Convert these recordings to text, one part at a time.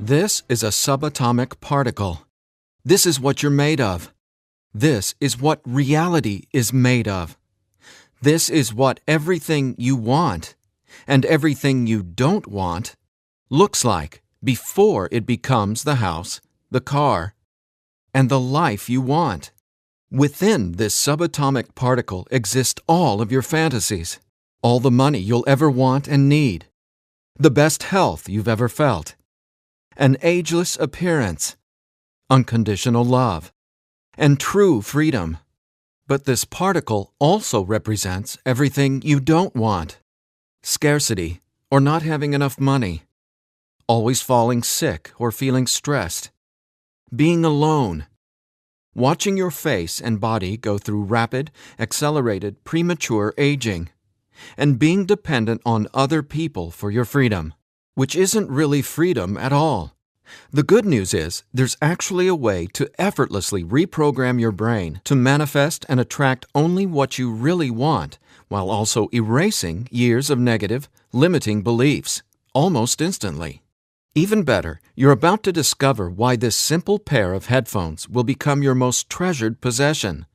This is a subatomic particle. This is what you're made of. This is what reality is made of. This is what everything you want and everything you don't want looks like before it becomes the house, the car, and the life you want. Within this subatomic particle exist all of your fantasies, all the money you'll ever want and need, the best health you've ever felt, an ageless appearance, unconditional love, and true freedom. But this particle also represents everything you don't want: scarcity or not having enough money, always falling sick or feeling stressed, being alone, watching your face and body go through rapid, accelerated, premature aging, and being dependent on other people for your freedom, which isn't really freedom at all. The good news is there's actually a way to effortlessly reprogram your brain to manifest and attract only what you really want, while also erasing years of negative, limiting beliefs, almost instantly. Even better, you're about to discover why this simple pair of headphones will become your most treasured possession,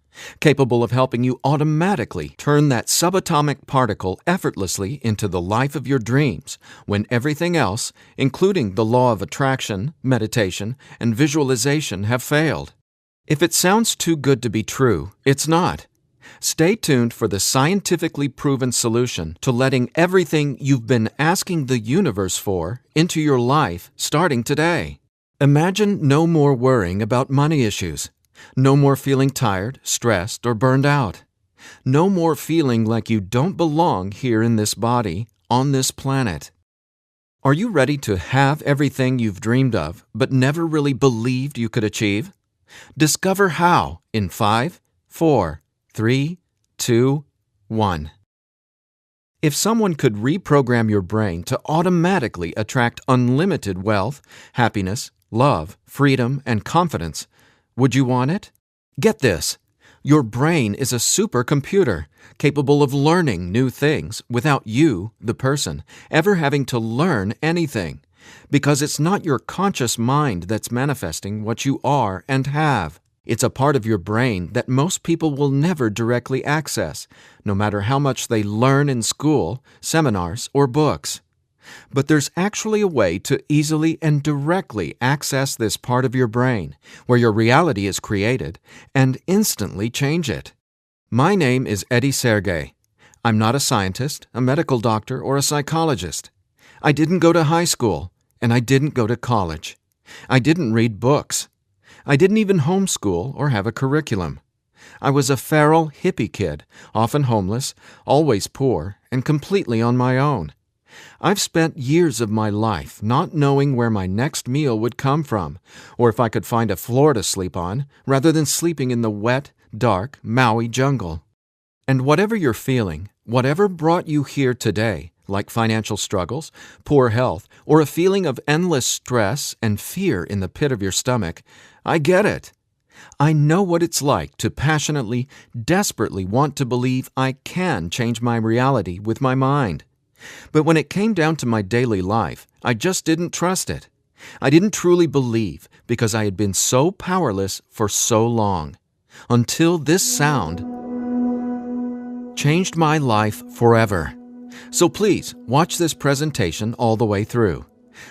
capable of helping you automatically turn that subatomic particle effortlessly into the life of your dreams when everything else, including the law of attraction, meditation, and visualization, have failed. If it sounds too good to be true, it's not. Stay tuned for the scientifically proven solution to letting everything you've been asking the universe for into your life starting today. Imagine no more worrying about money issues. No more feeling tired, stressed, or burned out. No more feeling like you don't belong here in this body, on this planet. Are you ready to have everything you've dreamed of but never really believed you could achieve? Discover how in 5, 4, 3, 2, 1. If someone could reprogram your brain to automatically attract unlimited wealth, happiness, love, freedom, and confidence, would you want it? Get this. Your brain is a supercomputer capable of learning new things without you, the person, ever having to learn anything, because it's not your conscious mind that's manifesting what you are and have. It's a part of your brain that most people will never directly access, no matter how much they learn in school, seminars, or books. But there's actually a way to easily and directly access this part of your brain, where your reality is created, and instantly change it. My name is Eddie Sergey. I'm not a scientist, a medical doctor, or a psychologist. I didn't go to high school, and I didn't go to college. I didn't read books. I didn't even homeschool or have a curriculum. I was a feral hippie kid, often homeless, always poor, and completely on my own. I've spent years of my life not knowing where my next meal would come from, or if I could find a floor to sleep on, rather than sleeping in the wet, dark Maui jungle. And whatever you're feeling, whatever brought you here today, like financial struggles, poor health, or a feeling of endless stress and fear in the pit of your stomach, I get it. I know what it's like to passionately, desperately want to believe I can change my reality with my mind. But when it came down to my daily life, I just didn't trust it. I didn't truly believe because I had been so powerless for so long. Until this sound changed my life forever. So please, watch this presentation all the way through.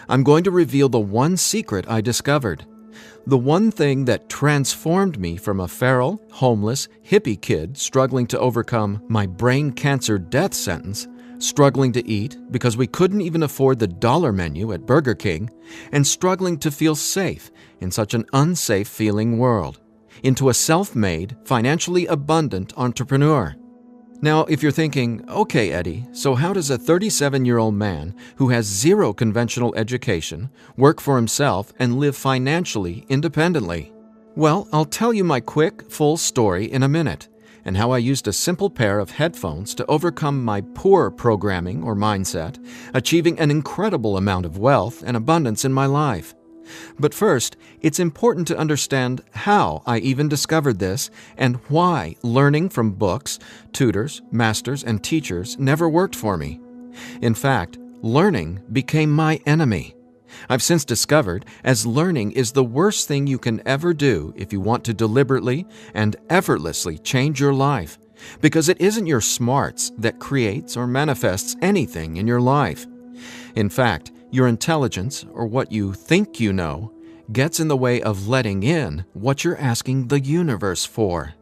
I'm going to reveal the one secret I discovered. The one thing that transformed me from a feral, homeless, hippie kid struggling to overcome my brain cancer death sentence, struggling to eat because we couldn't even afford the dollar menu at Burger King, and struggling to feel safe in such an unsafe-feeling world, into a self-made, financially abundant entrepreneur. Now, if you're thinking, okay, Eddie, so how does a 37-year-old man who has zero conventional education work for himself and live financially independently? Well, I'll tell you my quick, full story in a minute, and how I used a simple pair of headphones to overcome my poor programming or mindset, achieving an incredible amount of wealth and abundance in my life. But first, it's important to understand how I even discovered this and why learning from books, tutors, masters, and teachers never worked for me. In fact, learning became my enemy. I've since discovered as learning is the worst thing you can ever do if you want to deliberately and effortlessly change your life, because it isn't your smarts that creates or manifests anything in your life. In fact, your intelligence, or what you think you know, gets in the way of letting in what you're asking the universe for.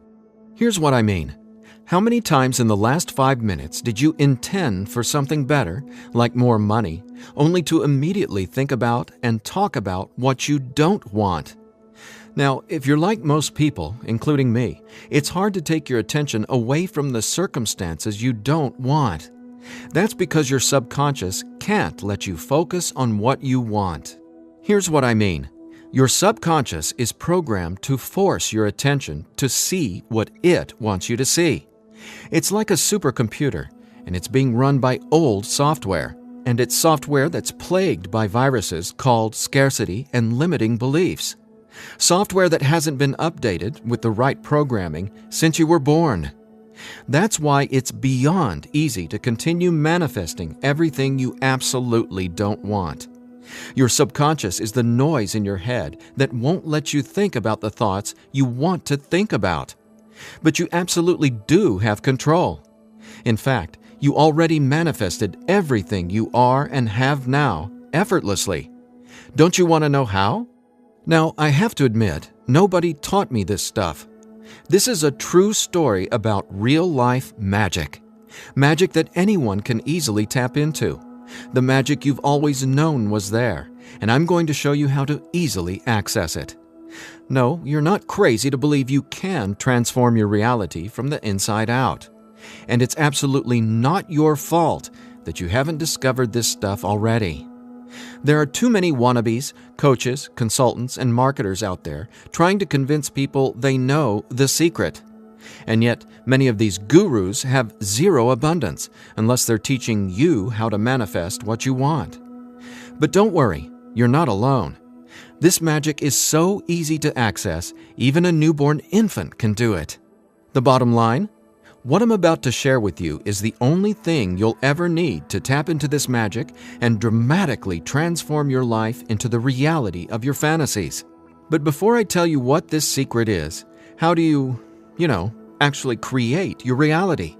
Here's what I mean. How many times in the last 5 minutes did you intend for something better, like more money, only to immediately think about and talk about what you don't want? Now, if you're like most people, including me, it's hard to take your attention away from the circumstances you don't want. That's because your subconscious can't let you focus on what you want. Here's what I mean. Your subconscious is programmed to force your attention to see what it wants you to see. It's like a supercomputer, and it's being run by old software, and it's software that's plagued by viruses called scarcity and limiting beliefs. Software that hasn't been updated with the right programming since you were born. That's why it's beyond easy to continue manifesting everything you absolutely don't want. Your subconscious is the noise in your head that won't let you think about the thoughts you want to think about. But you absolutely do have control. In fact, you already manifested everything you are and have now effortlessly. Don't you want to know how? Now, I have to admit, nobody taught me this stuff. This is a true story about real-life magic. Magic that anyone can easily tap into. The magic you've always known was there, and I'm going to show you how to easily access it. No, you're not crazy to believe you can transform your reality from the inside out. And it's absolutely not your fault that you haven't discovered this stuff already. There are too many wannabes, coaches, consultants, and marketers out there trying to convince people they know the secret. And yet, many of these gurus have zero abundance unless they're teaching you how to manifest what you want. But don't worry, you're not alone. This magic is so easy to access, even a newborn infant can do it. The bottom line? What I'm about to share with you is the only thing you'll ever need to tap into this magic and dramatically transform your life into the reality of your fantasies. But before I tell you what this secret is, how do you actually create your reality?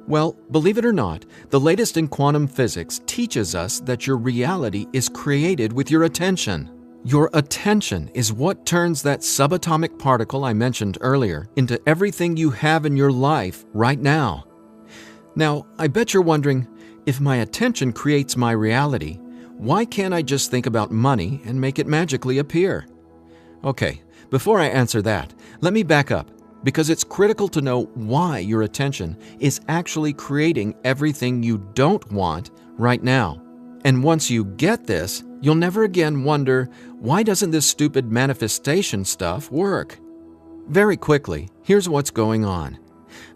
Well, believe it or not, the latest in quantum physics teaches us that your reality is created with your attention. Your attention is what turns that subatomic particle I mentioned earlier into everything you have in your life right now. Now, I bet you're wondering, if my attention creates my reality, why can't I just think about money and make it magically appear? Okay, before I answer that, let me back up, because it's critical to know why your attention is actually creating everything you don't want right now. And once you get this, you'll never again wonder, why doesn't this stupid manifestation stuff work? Very quickly, here's what's going on.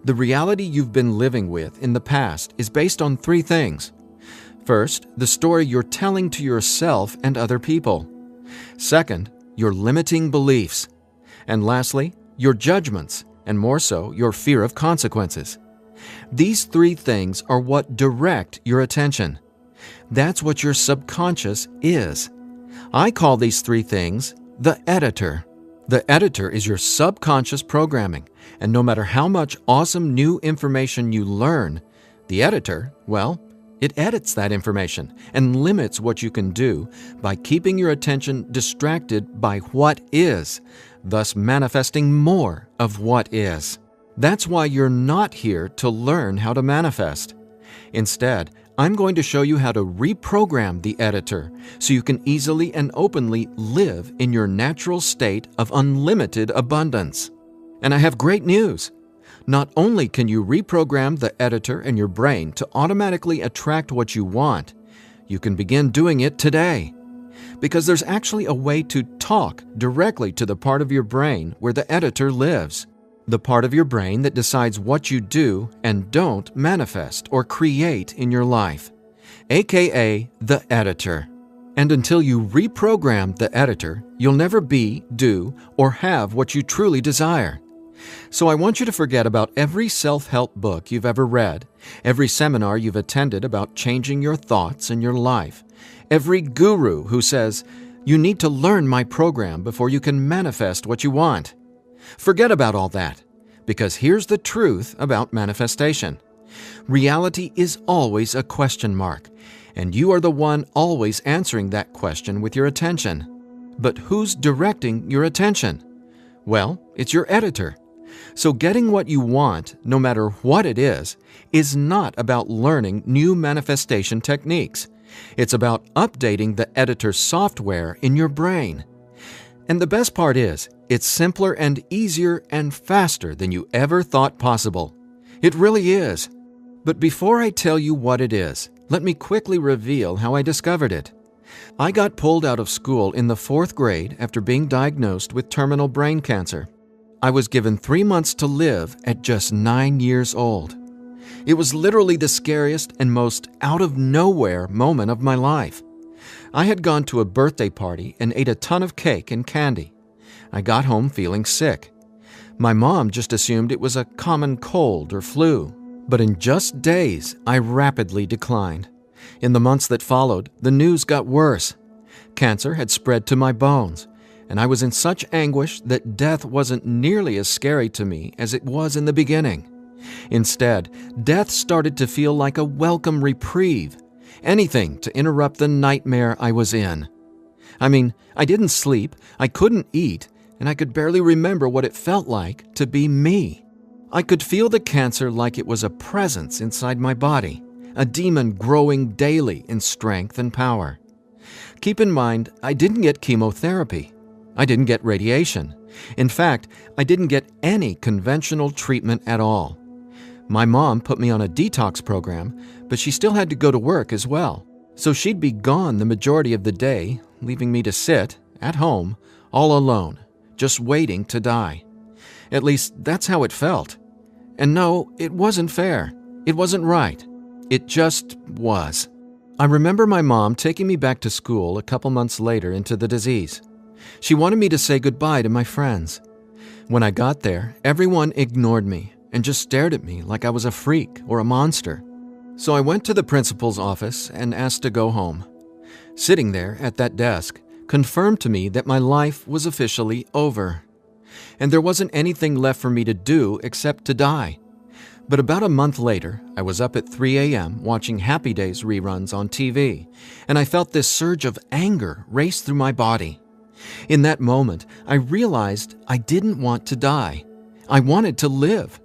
The reality you've been living with in the past is based on 3 things. First, the story you're telling to yourself and other people. Second, your limiting beliefs. And lastly, your judgments, and more so, your fear of consequences. These 3 things are what direct your attention. That's what your subconscious is. I call these 3 things the editor. The editor is your subconscious programming, and no matter how much awesome new information you learn, the editor, well, it edits that information and limits what you can do by keeping your attention distracted by what is, thus manifesting more of what is. That's why you're not here to learn how to manifest. Instead, I'm going to show you how to reprogram the editor so you can easily and openly live in your natural state of unlimited abundance. And I have great news. Not only can you reprogram the editor in your brain to automatically attract what you want, you can begin doing it today. Because there's actually a way to talk directly to the part of your brain where the editor lives. the part of your brain that decides what you do and don't manifest or create in your life, aka the editor. And until you reprogram the editor, you'll never be, do, or have what you truly desire. So I want you to forget about every self-help book you've ever read, every seminar you've attended about changing your thoughts and your life, every guru who says, you need to learn my program before you can manifest what you want. Forget about all that, because here's the truth about manifestation. Reality is always a question mark, and you are the one always answering that question with your attention. But who's directing your attention? Well, it's your editor. So getting what you want, no matter what it is not about learning new manifestation techniques. It's about updating the editor's software in your brain. And the best part is, it's simpler and easier and faster than you ever thought possible. It really is. But before I tell you what it is, let me quickly reveal how I discovered it. I got pulled out of school in the 4th grade after being diagnosed with terminal brain cancer. I was given 3 months to live at just 9 years old. It was literally the scariest and most out-of-nowhere moment of my life. I had gone to a birthday party and ate a ton of cake and candy. I got home feeling sick. My mom just assumed it was a common cold or flu. But in just days, I rapidly declined. In the months that followed, the news got worse. Cancer had spread to my bones, and I was in such anguish that death wasn't nearly as scary to me as it was in the beginning. Instead, death started to feel like a welcome reprieve, anything to interrupt the nightmare I was in. I mean, I didn't sleep, I couldn't eat, and I could barely remember what it felt like to be me. I could feel the cancer like it was a presence inside my body, a demon growing daily in strength and power. Keep in mind, I didn't get chemotherapy. I didn't get radiation. In fact, I didn't get any conventional treatment at all. My mom put me on a detox program, but she still had to go to work as well. So she'd be gone the majority of the day, leaving me to sit, at home, all alone, just waiting to die. At least, that's how it felt. And no, it wasn't fair. It wasn't right. It just was. I remember my mom taking me back to school a couple months later into the disease. She wanted me to say goodbye to my friends. When I got there, everyone ignored me and just stared at me like I was a freak or a monster. So I went to the principal's office and asked to go home. Sitting there at that desk confirmed to me that my life was officially over. And there wasn't anything left for me to do except to die. But about a month later, I was up at 3 a.m. watching Happy Days reruns on TV, and I felt this surge of anger race through my body. In that moment, I realized I didn't want to die. I wanted to live.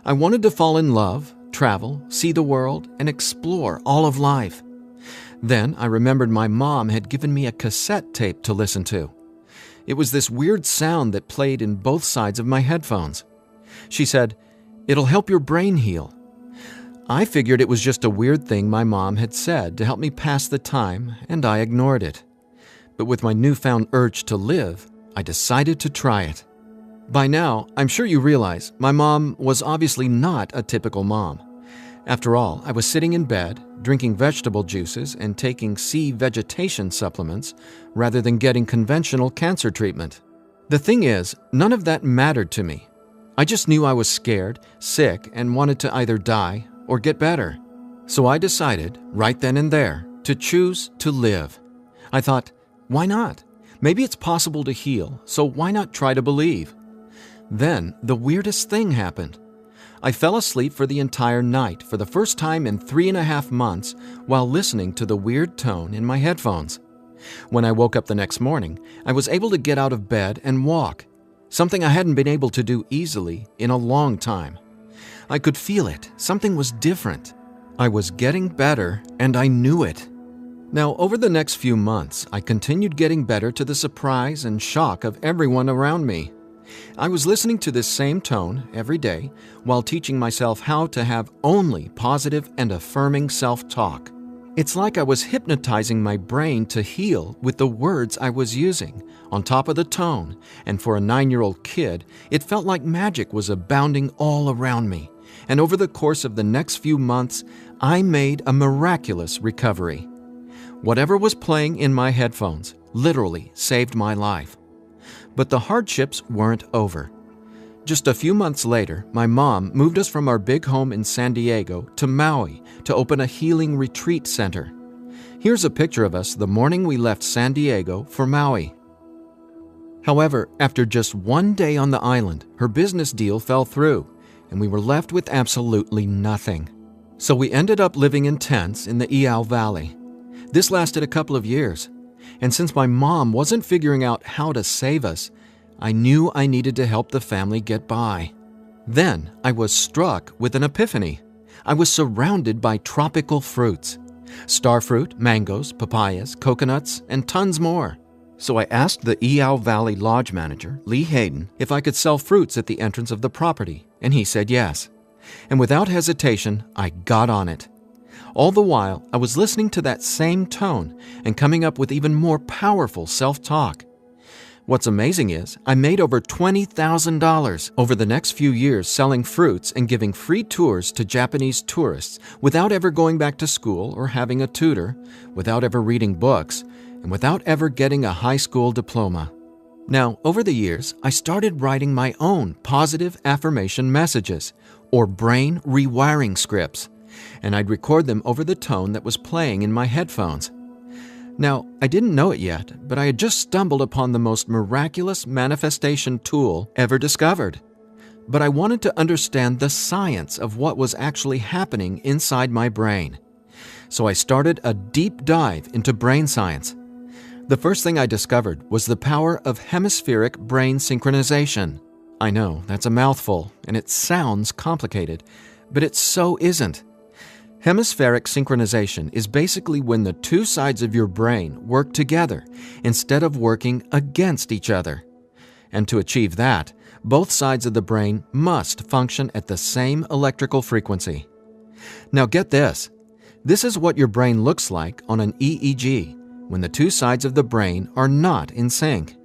I wanted to fall in love, travel, see the world, and explore all of life. Then I remembered my mom had given me a cassette tape to listen to. It was this weird sound that played in both sides of my headphones. She said, "It'll help your brain heal." I figured it was just a weird thing my mom had said to help me pass the time, and I ignored it. But with my newfound urge to live, I decided to try it. By now, I'm sure you realize my mom was obviously not a typical mom. After all, I was sitting in bed, drinking vegetable juices and taking sea vegetation supplements rather than getting conventional cancer treatment. The thing is, none of that mattered to me. I just knew I was scared, sick, and wanted to either die or get better. So I decided, right then and there, to choose to live. I thought, why not? Maybe it's possible to heal, so why not try to believe? Then, the weirdest thing happened. I fell asleep for the entire night for the first time in 3.5 months while listening to the weird tone in my headphones. When I woke up the next morning, I was able to get out of bed and walk, something I hadn't been able to do easily in a long time. I could feel it. Something was different. I was getting better, and I knew it. Now, over the next few months, I continued getting better to the surprise and shock of everyone around me. I was listening to this same tone every day while teaching myself how to have only positive and affirming self-talk. It's like I was hypnotizing my brain to heal with the words I was using, on top of the tone, and for a 9-year-old kid, it felt like magic was abounding all around me. And over the course of the next few months, I made a miraculous recovery. Whatever was playing in my headphones literally saved my life. But the hardships weren't over. Just a few months later, my mom moved us from our big home in San Diego to Maui to open a healing retreat center. Here's a picture of us the morning we left San Diego for Maui. However, after just one day on the island, her business deal fell through, and we were left with absolutely nothing. So we ended up living in tents in the Iao Valley. This lasted a couple of years, and since my mom wasn't figuring out how to save us, I knew I needed to help the family get by. Then I was struck with an epiphany. I was surrounded by tropical fruits: starfruit, mangoes, papayas, coconuts, and tons more. So I asked the Iao Valley Lodge manager, Lee Hayden, if I could sell fruits at the entrance of the property, and he said yes. And without hesitation, I got on it. All the while, I was listening to that same tone and coming up with even more powerful self-talk. What's amazing is I made over $20,000 over the next few years selling fruits and giving free tours to Japanese tourists without ever going back to school or having a tutor, without ever reading books, and without ever getting a high school diploma. Now, over the years, I started writing my own positive affirmation messages, or brain rewiring scripts, and I'd record them over the tone that was playing in my headphones. Now, I didn't know it yet, but I had just stumbled upon the most miraculous manifestation tool ever discovered. But I wanted to understand the science of what was actually happening inside my brain. So I started a deep dive into brain science. The first thing I discovered was the power of hemispheric brain synchronization. I know, that's a mouthful, and it sounds complicated, but it so isn't. Hemispheric synchronization is basically when the two sides of your brain work together instead of working against each other. And to achieve that, both sides of the brain must function at the same electrical frequency. Now get this. This is what your brain looks like on an EEG when the two sides of the brain are not in sync.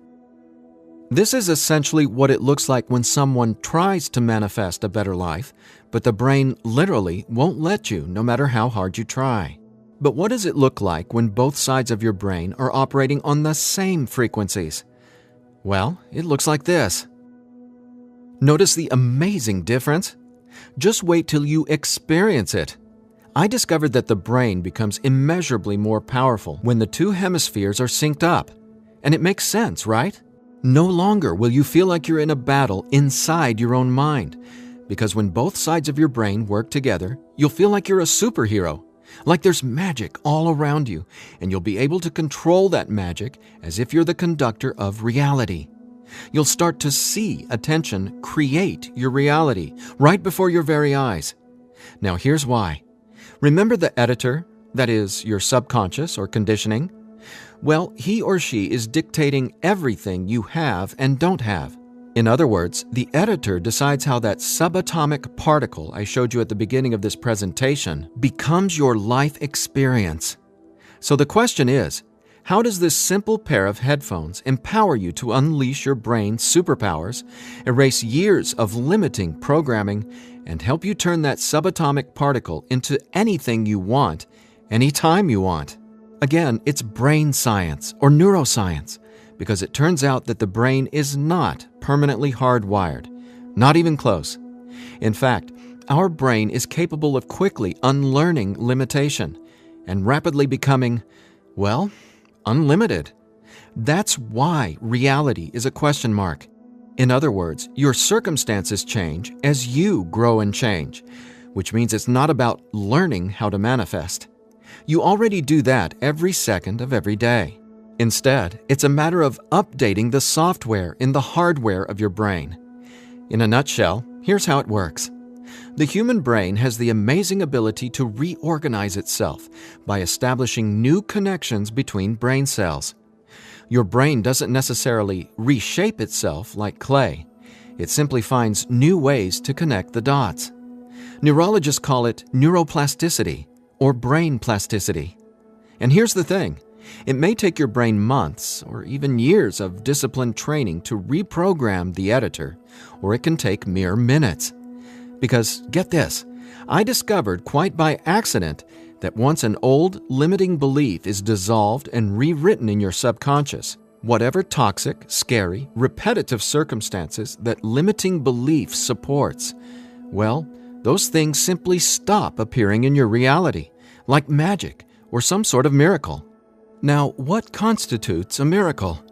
This is essentially what it looks like when someone tries to manifest a better life, but the brain literally won't let you no matter how hard you try. But what does it look like when both sides of your brain are operating on the same frequencies? Well, it looks like this. Notice the amazing difference? Just wait till you experience it. I discovered that the brain becomes immeasurably more powerful when the two hemispheres are synced up. And it makes sense, right? No longer will you feel like you're in a battle inside your own mind, because when both sides of your brain work together, you'll feel like you're a superhero, like there's magic all around you, and you'll be able to control that magic as if you're the conductor of reality. You'll start to see attention create your reality right before your very eyes. Now here's why. Remember the editor, that is, your subconscious or conditioning? Well, he or she is dictating everything you have and don't have. In other words, the editor decides how that subatomic particle I showed you at the beginning of this presentation becomes your life experience. So the question is, how does this simple pair of headphones empower you to unleash your brain's superpowers, erase years of limiting programming, and help you turn that subatomic particle into anything you want, anytime you want? Again, it's brain science or neuroscience, because it turns out that the brain is not permanently hardwired, not even close. In fact, our brain is capable of quickly unlearning limitation and rapidly becoming, well, unlimited. That's why reality is a question mark. In other words, your circumstances change as you grow and change, which means it's not about learning how to manifest. You already do that every second of every day. Instead, it's a matter of updating the software in the hardware of your brain. In a nutshell, here's how it works. The human brain has the amazing ability to reorganize itself by establishing new connections between brain cells. Your brain doesn't necessarily reshape itself like clay. It simply finds new ways to connect the dots. Neurologists call it neuroplasticity or brain plasticity. And here's the thing. It may take your brain months or even years of disciplined training to reprogram the editor, or it can take mere minutes. Because, get this, I discovered quite by accident that once an old, limiting belief is dissolved and rewritten in your subconscious, whatever toxic, scary, repetitive circumstances that limiting belief supports, well, those things simply stop appearing in your reality, like magic or some sort of miracle. Now, what constitutes a miracle?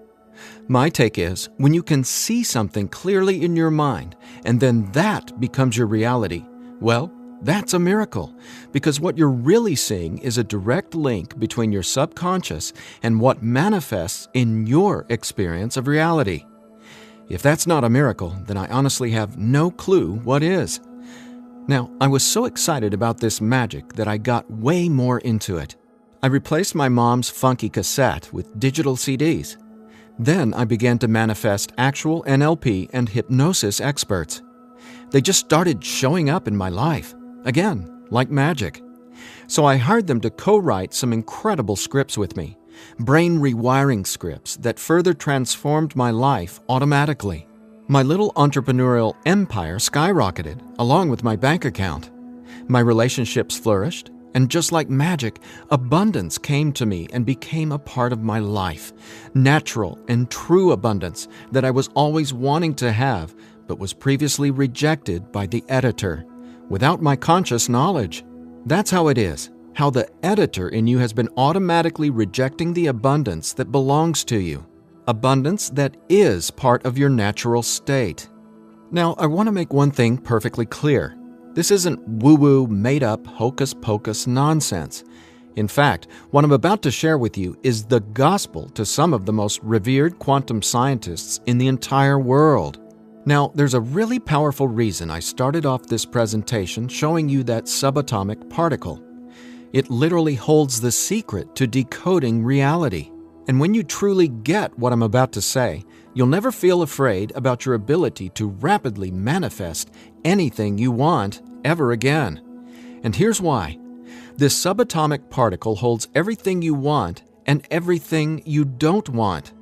My take is when you can see something clearly in your mind and then that becomes your reality, well, that's a miracle, because what you're really seeing is a direct link between your subconscious and what manifests in your experience of reality. If that's not a miracle, then I honestly have no clue what is. Now, I was so excited about this magic that I got way more into it. I replaced my mom's funky cassette with digital CDs. Then I began to manifest actual NLP and hypnosis experts. They just started showing up in my life. Again, like magic. So I hired them to co-write some incredible scripts with me, brain rewiring scripts that further transformed my life automatically. My little entrepreneurial empire skyrocketed, along with my bank account. My relationships flourished, and just like magic, abundance came to me and became a part of my life. Natural and true abundance that I was always wanting to have, but was previously rejected by the editor, without my conscious knowledge. That's how it is, how the editor in you has been automatically rejecting the abundance that belongs to you, abundance that is part of your natural state. Now, I want to make one thing perfectly clear. This isn't woo-woo, made-up, hocus-pocus nonsense. In fact, what I'm about to share with you is the gospel to some of the most revered quantum scientists in the entire world. Now, there's a really powerful reason I started off this presentation showing you that subatomic particle. It literally holds the secret to decoding reality. And when you truly get what I'm about to say, you'll never feel afraid about your ability to rapidly manifest anything you want ever again. And here's why. This subatomic particle holds everything you want and everything you don't want.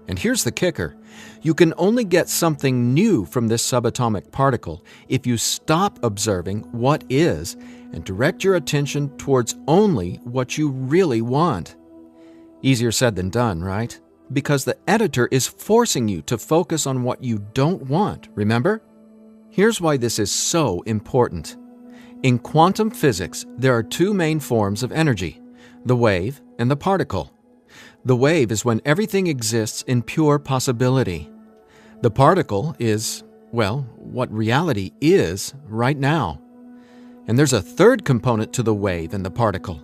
And here's the kicker. You can only get something new from this subatomic particle if you stop observing what is and direct your attention towards only what you really want. Easier said than done, right? Because the editor is forcing you to focus on what you don't want, remember? Here's why this is so important. In quantum physics, there are two main forms of energy, the wave and the particle. The wave is when everything exists in pure possibility. The particle is, well, what reality is right now. And there's a third component to the wave and the particle.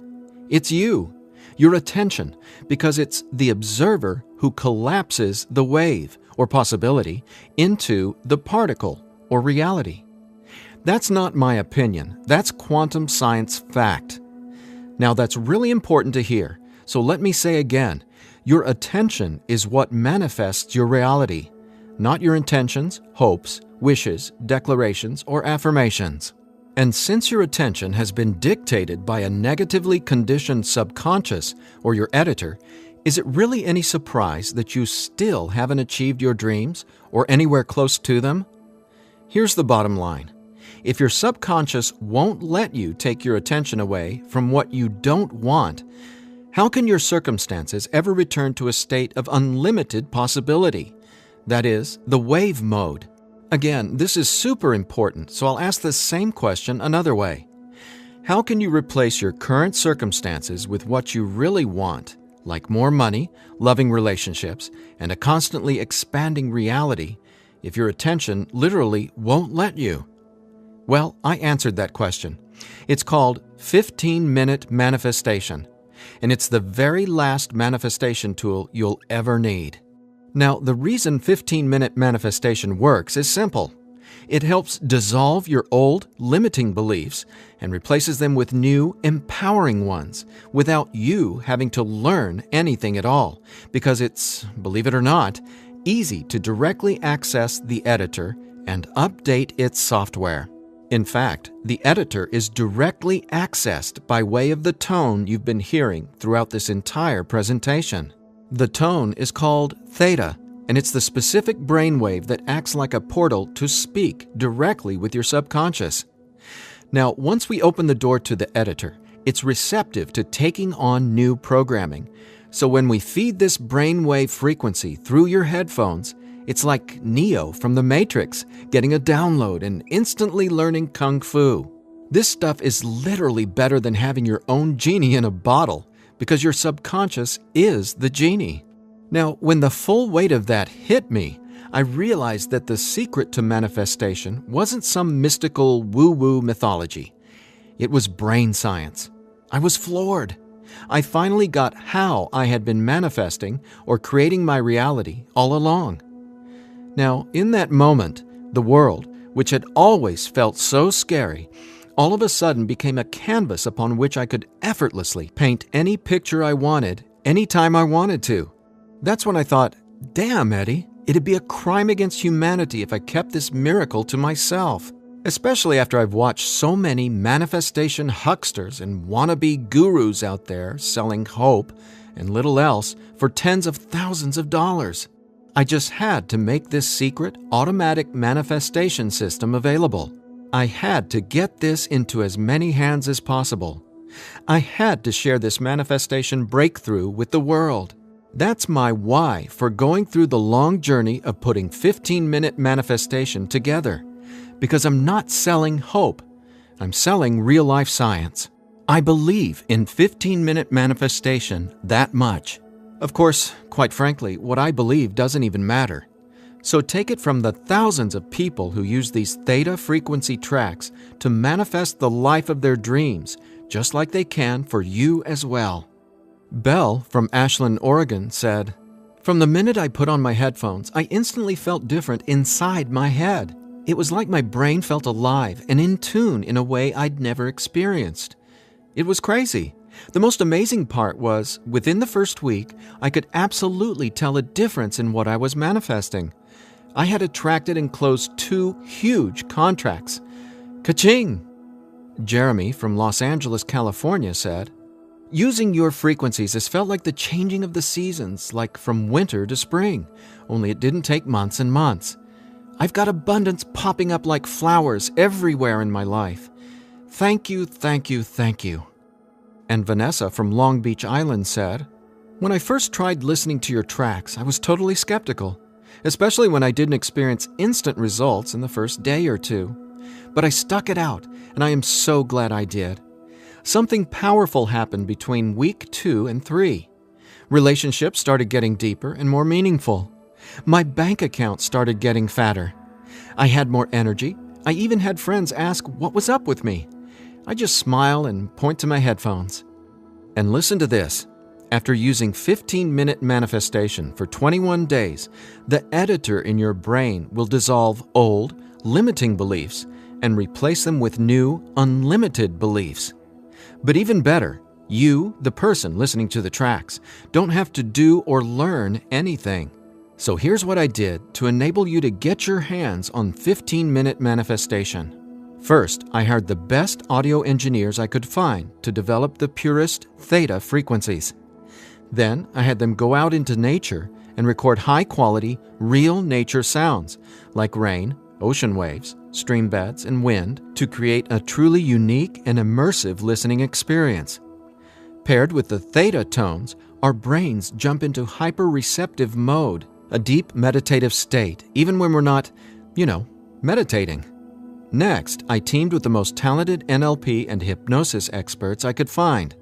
It's you, your attention, because it's the observer who collapses the wave, or possibility, into the particle, or reality. That's not my opinion. That's quantum science fact. Now, that's really important to hear, so let me say again, your attention is what manifests your reality, not your intentions, hopes, wishes, declarations, or affirmations. And since your attention has been dictated by a negatively conditioned subconscious or your editor, is it really any surprise that you still haven't achieved your dreams or anywhere close to them? Here's the bottom line. If your subconscious won't let you take your attention away from what you don't want, how can your circumstances ever return to a state of unlimited possibility? That is, the wave mode. Again, this is super important, so I'll ask the same question another way. How can you replace your current circumstances with what you really want, like more money, loving relationships, and a constantly expanding reality, if your attention literally won't let you? Well, I answered that question. It's called 15-minute manifestation, and it's the very last manifestation tool you'll ever need. Now, the reason 15-minute manifestation works is simple. It helps dissolve your old, limiting beliefs and replaces them with new, empowering ones without you having to learn anything at all, because it's, believe it or not, easy to directly access the editor and update its software. In fact, the editor is directly accessed by way of the tone you've been hearing throughout this entire presentation. The tone is called theta, and it's the specific brainwave that acts like a portal to speak directly with your subconscious. Now, once we open the door to the editor, it's receptive to taking on new programming. So when we feed this brainwave frequency through your headphones, it's like Neo from the Matrix getting a download and instantly learning Kung Fu. This stuff is literally better than having your own genie in a bottle, because your subconscious is the genie. Now, when the full weight of that hit me, I realized that the secret to manifestation wasn't some mystical woo-woo mythology. It was brain science. I was floored. I finally got how I had been manifesting or creating my reality all along. Now, in that moment, the world, which had always felt so scary, all of a sudden became a canvas upon which I could effortlessly paint any picture I wanted, anytime I wanted to. That's when I thought, damn, Eddie, it'd be a crime against humanity if I kept this miracle to myself. Especially after I've watched so many manifestation hucksters and wannabe gurus out there selling hope and little else for tens of thousands of dollars. I just had to make this secret automatic manifestation system available. I had to get this into as many hands as possible. I had to share this manifestation breakthrough with the world. That's my why for going through the long journey of putting 15-minute manifestation together. Because I'm not selling hope. I'm selling real-life science. I believe in 15-minute manifestation that much. Of course, quite frankly, what I believe doesn't even matter. So take it from the thousands of people who use these theta frequency tracks to manifest the life of their dreams, just like they can for you as well. Belle from Ashland, Oregon said, "From the minute I put on my headphones, I instantly felt different inside my head. It was like my brain felt alive and in tune in a way I'd never experienced. It was crazy. The most amazing part was, within the first week, I could absolutely tell a difference in what I was manifesting. I had attracted and closed 2 huge contracts. Ka-ching!" Jeremy from Los Angeles, California said, "Using your frequencies has felt like the changing of the seasons, like from winter to spring, only it didn't take months and months. I've got abundance popping up like flowers everywhere in my life. Thank you, thank you, thank you." And Vanessa from Long Beach Island said, "When I first tried listening to your tracks, I was totally skeptical, especially when I didn't experience instant results in the first day or 2. But I stuck it out, and I am so glad I did. Something powerful happened between week 2 and 3. Relationships started getting deeper and more meaningful. My bank account started getting fatter. I had more energy. I even had friends ask what was up with me. I just smile and point to my headphones. And listen to this. After using 15-minute manifestation for 21 days, the editor in your brain will dissolve old, limiting beliefs and replace them with new, unlimited beliefs. But even better, you, the person listening to the tracks, don't have to do or learn anything. So here's what I did to enable you to get your hands on 15-minute manifestation. First, I hired the best audio engineers I could find to develop the purest theta frequencies. Then, I had them go out into nature and record high-quality, real nature sounds like rain, ocean waves, stream beds, and wind to create a truly unique and immersive listening experience. Paired with the theta tones, our brains jump into hyper-receptive mode, a deep meditative state, even when we're not, meditating. Next, I teamed with the most talented NLP and hypnosis experts I could find.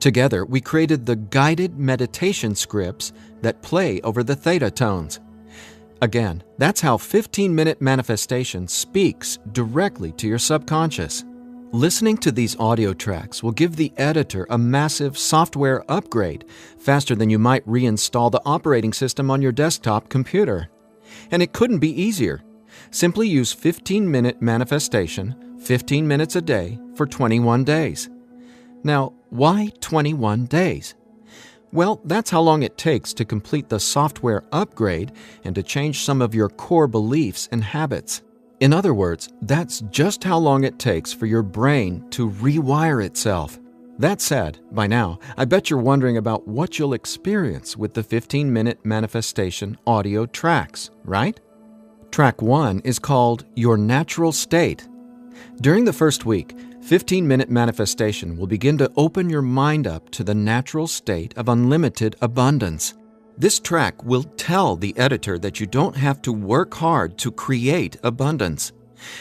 Together, we created the guided meditation scripts that play over the theta tones. Again, that's how 15-minute manifestation speaks directly to your subconscious. Listening to these audio tracks will give the editor a massive software upgrade faster than you might reinstall the operating system on your desktop computer. And it couldn't be easier. Simply use 15-minute manifestation, 15 minutes a day, for 21 days. Now, why 21 days? Well, that's how long it takes to complete the software upgrade and to change some of your core beliefs and habits. In other words, that's just how long it takes for your brain to rewire itself. That said, by now, I bet you're wondering about what you'll experience with the 15-minute manifestation audio tracks, right? Track 1 is called Your Natural State. During the first week, 15-minute manifestation will begin to open your mind up to the natural state of unlimited abundance. This track will tell the editor that you don't have to work hard to create abundance.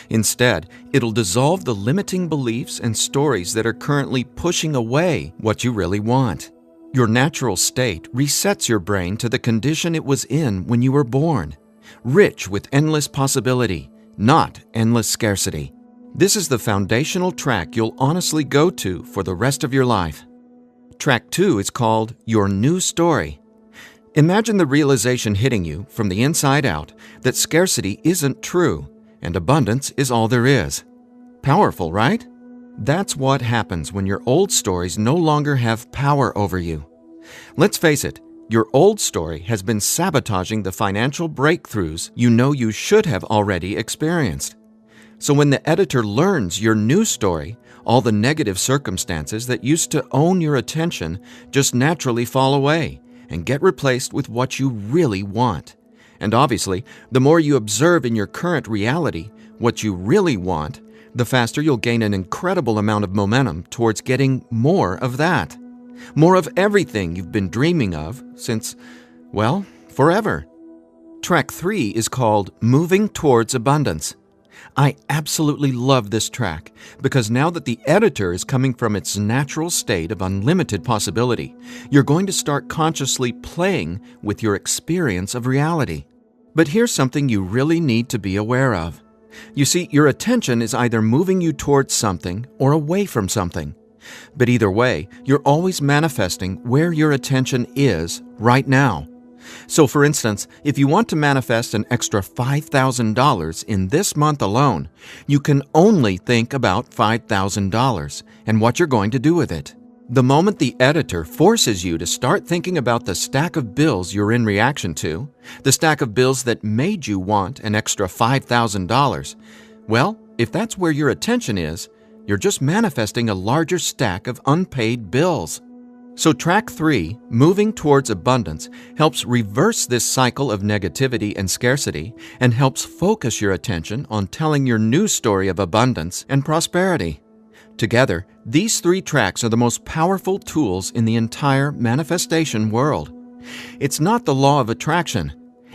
Instead, it'll dissolve the limiting beliefs and stories that are currently pushing away what you really want. Your natural state resets your brain to the condition it was in when you were born, rich with endless possibility, not endless scarcity. This is the foundational track you'll honestly go to for the rest of your life. Track 2 is called Your New Story. Imagine the realization hitting you from the inside out that scarcity isn't true and abundance is all there is. Powerful, right? That's what happens when your old stories no longer have power over you. Let's face it, your old story has been sabotaging the financial breakthroughs you know you should have already experienced. So when the editor learns your new story, all the negative circumstances that used to own your attention just naturally fall away and get replaced with what you really want. And obviously, the more you observe in your current reality what you really want, the faster you'll gain an incredible amount of momentum towards getting more of that. More of everything you've been dreaming of since, well, forever. Track 3 is called Moving Towards Abundance. I absolutely love this track because now that the editor is coming from its natural state of unlimited possibility, you're going to start consciously playing with your experience of reality. But here's something you really need to be aware of. You see, your attention is either moving you towards something or away from something. But either way, you're always manifesting where your attention is right now. So for instance, if you want to manifest an extra $5,000 in this month alone, you can only think about $5,000 and what you're going to do with it. The moment the editor forces you to start thinking about the stack of bills you're in reaction to, the stack of bills that made you want an extra $5,000, well, if that's where your attention is, you're just manifesting a larger stack of unpaid bills. So track 3, Moving Towards Abundance, helps reverse this cycle of negativity and scarcity and helps focus your attention on telling your new story of abundance and prosperity. Together, these 3 tracks are the most powerful tools in the entire manifestation world. It's not the law of attraction.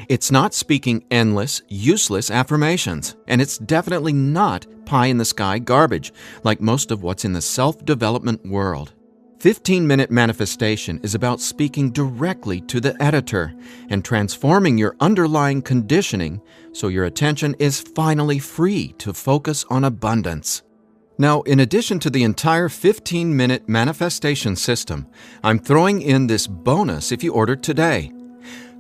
It's not speaking endless, useless affirmations. And it's definitely not pie-in-the-sky garbage like most of what's in the self-development world. 15-minute manifestation is about speaking directly to the editor and transforming your underlying conditioning so your attention is finally free to focus on abundance. Now, in addition to the entire 15-minute manifestation system, I'm throwing in this bonus if you order today.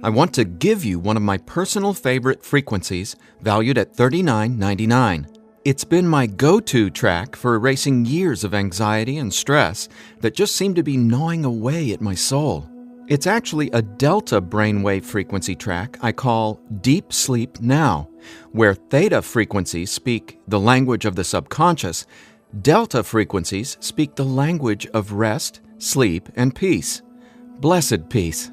I want to give you one of my personal favorite frequencies valued at $39.99. It's been my go-to track for erasing years of anxiety and stress that just seem to be gnawing away at my soul. It's actually a delta brainwave frequency track I call Deep Sleep Now, where theta frequencies speak the language of the subconscious, delta frequencies speak the language of rest, sleep, and peace. Blessed peace.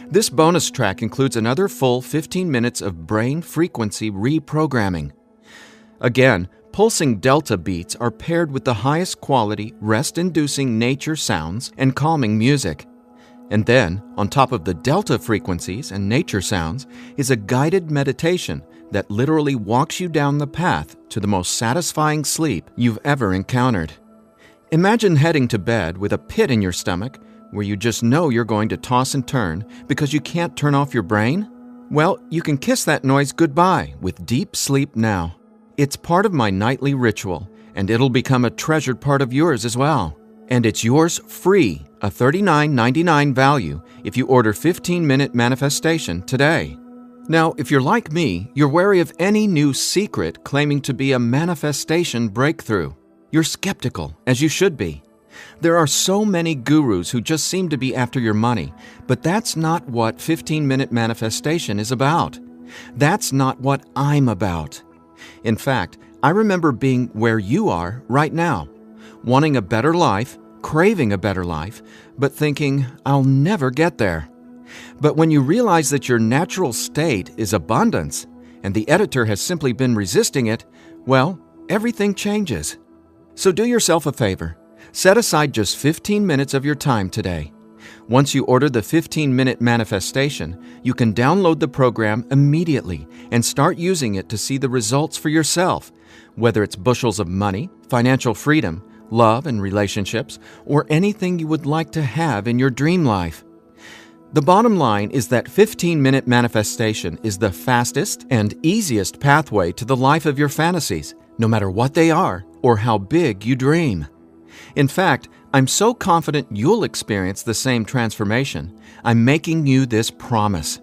This bonus track includes another full 15 minutes of brain frequency reprogramming. Again, pulsing delta beats are paired with the highest quality, rest-inducing nature sounds and calming music. And then, on top of the delta frequencies and nature sounds, is a guided meditation that literally walks you down the path to the most satisfying sleep you've ever encountered. Imagine heading to bed with a pit in your stomach where you just know you're going to toss and turn because you can't turn off your brain? Well, you can kiss that noise goodbye with Deep Sleep Now. It's part of my nightly ritual, and it'll become a treasured part of yours as well. And it's yours free, a $39.99 value, if you order 15-minute manifestation today. Now, if you're like me, you're wary of any new secret claiming to be a manifestation breakthrough. You're skeptical, as you should be. There are so many gurus who just seem to be after your money, but that's not what 15-minute manifestation is about. That's not what I'm about. In fact, I remember being where you are right now, wanting a better life, craving a better life, but thinking, I'll never get there. But when you realize that your natural state is abundance, and the editor has simply been resisting it, well, everything changes. So do yourself a favor. Set aside just 15 minutes of your time today. Once you order the 15-minute manifestation, you can download the program immediately and start using it to see the results for yourself, whether it's bushels of money, financial freedom, love and relationships, or anything you would like to have in your dream life. The bottom line is that 15-minute manifestation is the fastest and easiest pathway to the life of your fantasies, no matter what they are or how big you dream. In fact, I'm so confident you'll experience the same transformation, I'm making you this promise.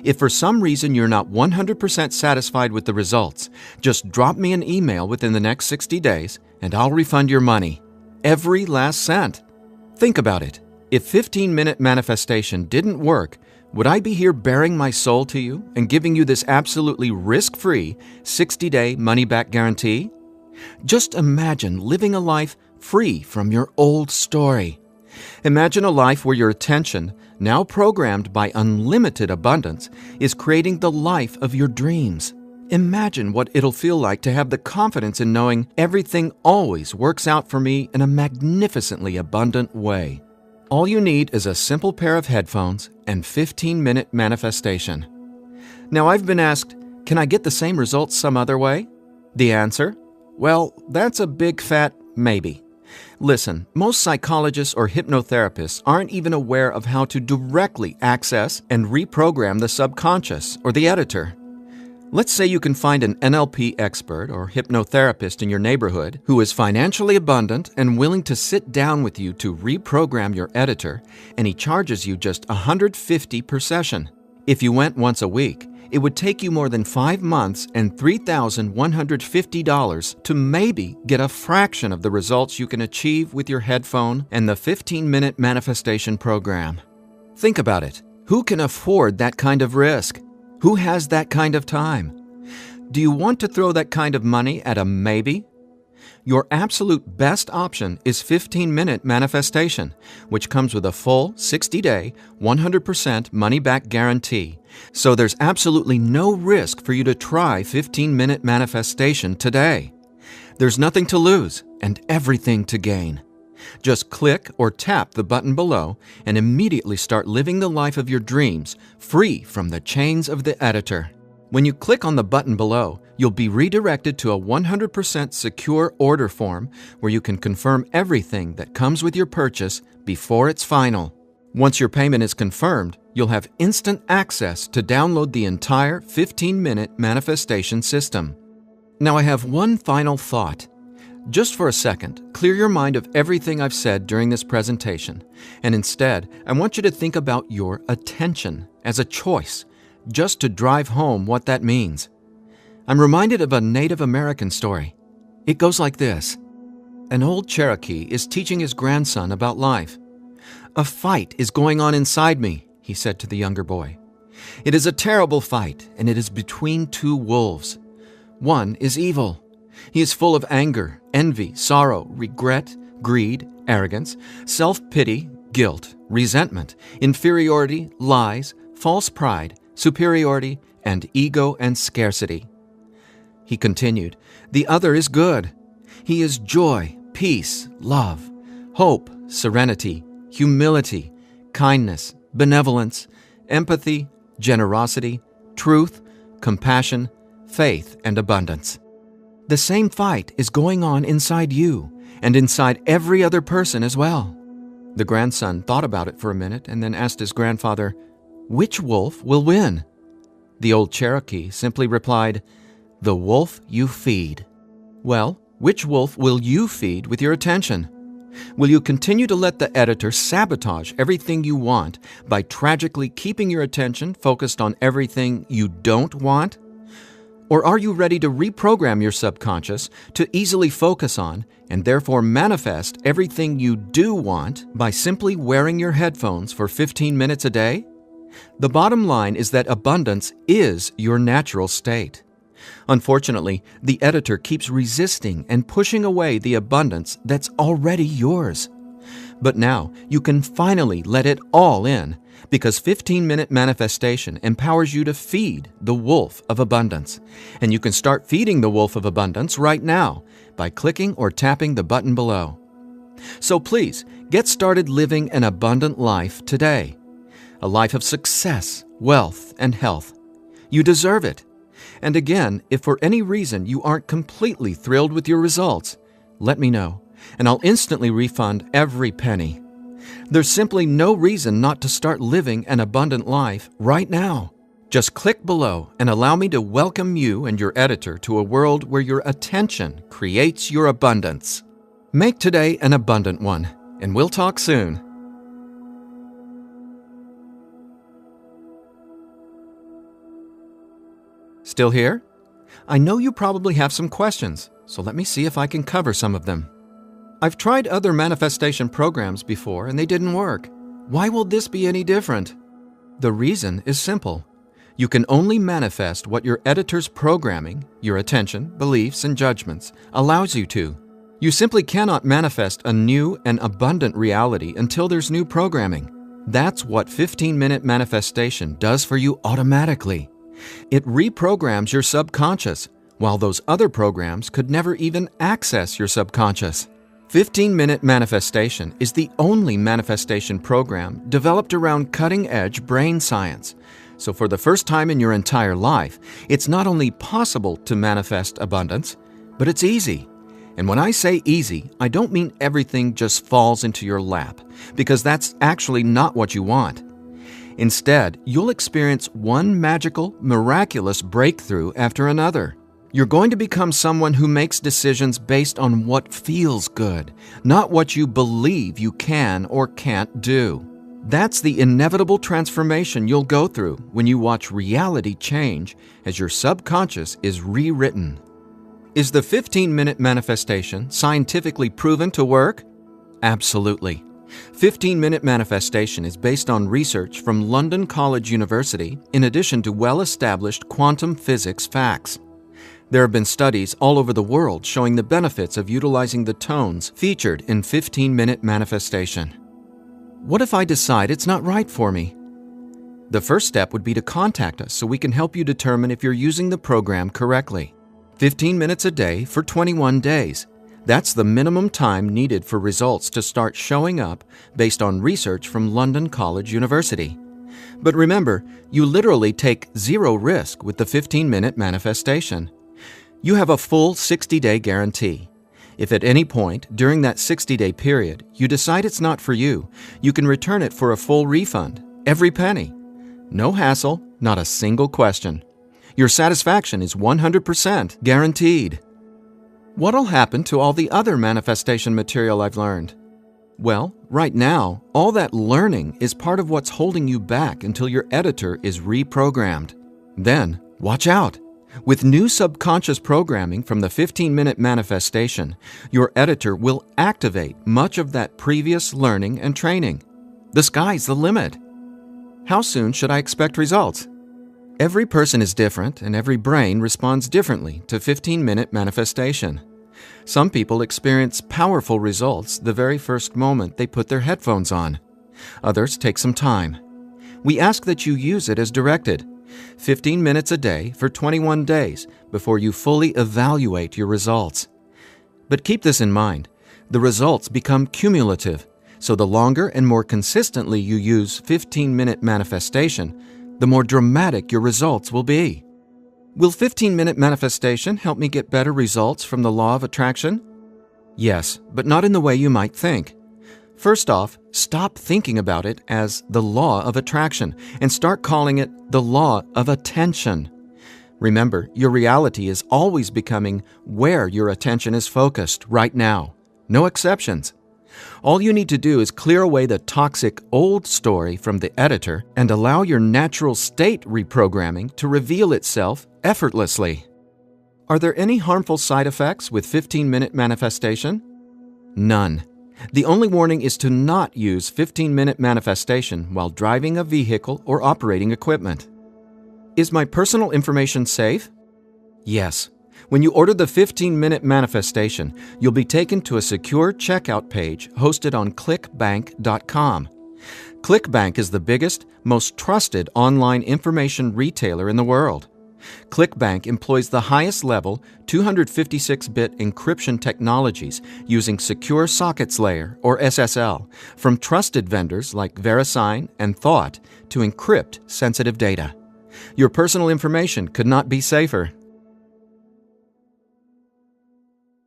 If for some reason you're not 100% satisfied with the results, just drop me an email within the next 60 days and I'll refund your money. Every last cent. Think about it. If 15-minute manifestation didn't work, would I be here bearing my soul to you and giving you this absolutely risk-free 60-day money-back guarantee? Just imagine living a life free from your old story. Imagine a life where your attention, now programmed by unlimited abundance, is creating the life of your dreams. Imagine what it'll feel like to have the confidence in knowing everything always works out for me in a magnificently abundant way. All you need is a simple pair of headphones and 15-minute manifestation. Now, I've been asked, can I get the same results some other way? The answer? Well, that's a big fat maybe. Listen, most psychologists or hypnotherapists aren't even aware of how to directly access and reprogram the subconscious or the editor. Let's say you can find an NLP expert or hypnotherapist in your neighborhood who is financially abundant and willing to sit down with you to reprogram your editor, and he charges you just $150 per session. If you went once a week, it would take you more than 5 months and $3,150 to maybe get a fraction of the results you can achieve with your headphone and the 15-minute manifestation program. Think about it. Who can afford that kind of risk? Who has that kind of time? Do you want to throw that kind of money at a maybe? Your absolute best option is 15-minute manifestation, which comes with a full 60-day, 100% money-back guarantee. So there's absolutely no risk for you to try 15-minute manifestation today. There's nothing to lose and everything to gain. Just click or tap the button below and immediately start living the life of your dreams, free from the chains of the editor. When you click on the button below, you'll be redirected to a 100% secure order form where you can confirm everything that comes with your purchase before it's final. Once your payment is confirmed, you'll have instant access to download the entire 15-minute manifestation system. Now I have one final thought. Just for a second, clear your mind of everything I've said during this presentation, and instead, I want you to think about your attention as a choice, just to drive home what that means. I'm reminded of a Native American story. It goes like this. An old Cherokee is teaching his grandson about life. "A fight is going on inside me," he said to the younger boy. "It is a terrible fight, and it is between two wolves. One is evil. He is full of anger, envy, sorrow, regret, greed, arrogance, self-pity, guilt, resentment, inferiority, lies, false pride, superiority, and ego and scarcity." He continued, "The other is good. He is joy, peace, love, hope, serenity, humility, kindness, benevolence, empathy, generosity, truth, compassion, faith, and abundance. The same fight is going on inside you and inside every other person as well." The grandson thought about it for a minute and then asked his grandfather, "Which wolf will win?" The old Cherokee simply replied, "The wolf you feed." Well, which wolf will you feed with your attention? Will you continue to let the editor sabotage everything you want by tragically keeping your attention focused on everything you don't want? Or are you ready to reprogram your subconscious to easily focus on and therefore manifest everything you do want by simply wearing your headphones for 15 minutes a day? The bottom line is that abundance is your natural state. Unfortunately, the editor keeps resisting and pushing away the abundance that's already yours. But now you can finally let it all in, because 15-Minute Manifestation empowers you to feed the wolf of abundance. And you can start feeding the wolf of abundance right now by clicking or tapping the button below. So please, get started living an abundant life today. A life of success, wealth, and health. You deserve it. And again, if for any reason you aren't completely thrilled with your results, let me know, and I'll instantly refund every penny. There's simply no reason not to start living an abundant life right now. Just click below and allow me to welcome you and your editor to a world where your attention creates your abundance. Make today an abundant one, and we'll talk soon. Still here? I know you probably have some questions, so let me see if I can cover some of them. I've tried other manifestation programs before and they didn't work. Why will this be any different? The reason is simple. You can only manifest what your editor's programming, your attention, beliefs, and judgments allows you to. You simply cannot manifest a new and abundant reality until there's new programming. That's what 15-Minute Manifestation does for you automatically. It reprograms your subconscious, while those other programs could never even access your subconscious. 15-Minute Manifestation is the only manifestation program developed around cutting-edge brain science. So for the first time in your entire life, it's not only possible to manifest abundance, but it's easy. And when I say easy, I don't mean everything just falls into your lap, because that's actually not what you want. Instead, you'll experience one magical, miraculous breakthrough after another. You're going to become someone who makes decisions based on what feels good, not what you believe you can or can't do. That's the inevitable transformation you'll go through when you watch reality change as your subconscious is rewritten. Is the 15-Minute Manifestation scientifically proven to work? Absolutely. 15-Minute Manifestation is based on research from London College University in addition to well-established quantum physics facts. There have been studies all over the world showing the benefits of utilizing the tones featured in 15-Minute Manifestation. What if I decide it's not right for me? The first step would be to contact us so we can help you determine if you're using the program correctly. 15 minutes a day for 21 days. That's the minimum time needed for results to start showing up based on research from London College University. But remember, you literally take zero risk with the 15-Minute Manifestation. You have a full 60-day guarantee. If at any point during that 60-day period you decide it's not for you, you can return it for a full refund, every penny. No hassle, not a single question. Your satisfaction is 100% guaranteed. What'll happen to all the other manifestation material I've learned? Well, right now, all that learning is part of what's holding you back until your editor is reprogrammed. Then, watch out! With new subconscious programming from the 15-Minute Manifestation, your editor will activate much of that previous learning and training. The sky's the limit. How soon should I expect results? Every person is different, and every brain responds differently to 15-Minute Manifestation. Some people experience powerful results the very first moment they put their headphones on. Others take some time. We ask that you use it as directed. 15 minutes a day for 21 days before you fully evaluate your results. But keep this in mind, the results become cumulative, so the longer and more consistently you use 15-Minute Manifestation, the more dramatic your results will be. Will 15-Minute Manifestation help me get better results from the law of attraction? Yes, but not in the way you might think. First off, stop thinking about it as the law of attraction and start calling it the law of attention. Remember, your reality is always becoming where your attention is focused right now. No exceptions. All you need to do is clear away the toxic old story from the editor and allow your natural state reprogramming to reveal itself effortlessly. Are there any harmful side effects with 15-Minute Manifestation? None. The only warning is to not use 15-Minute Manifestation while driving a vehicle or operating equipment. Is my personal information safe? Yes. When you order the 15-minute manifestation, you'll be taken to a secure checkout page hosted on clickbank.com. ClickBank is the biggest, most trusted online information retailer in the world. ClickBank employs the highest level 256-bit encryption technologies using Secure Sockets Layer, or SSL, from trusted vendors like VeriSign and Thought to encrypt sensitive data. Your personal information could not be safer.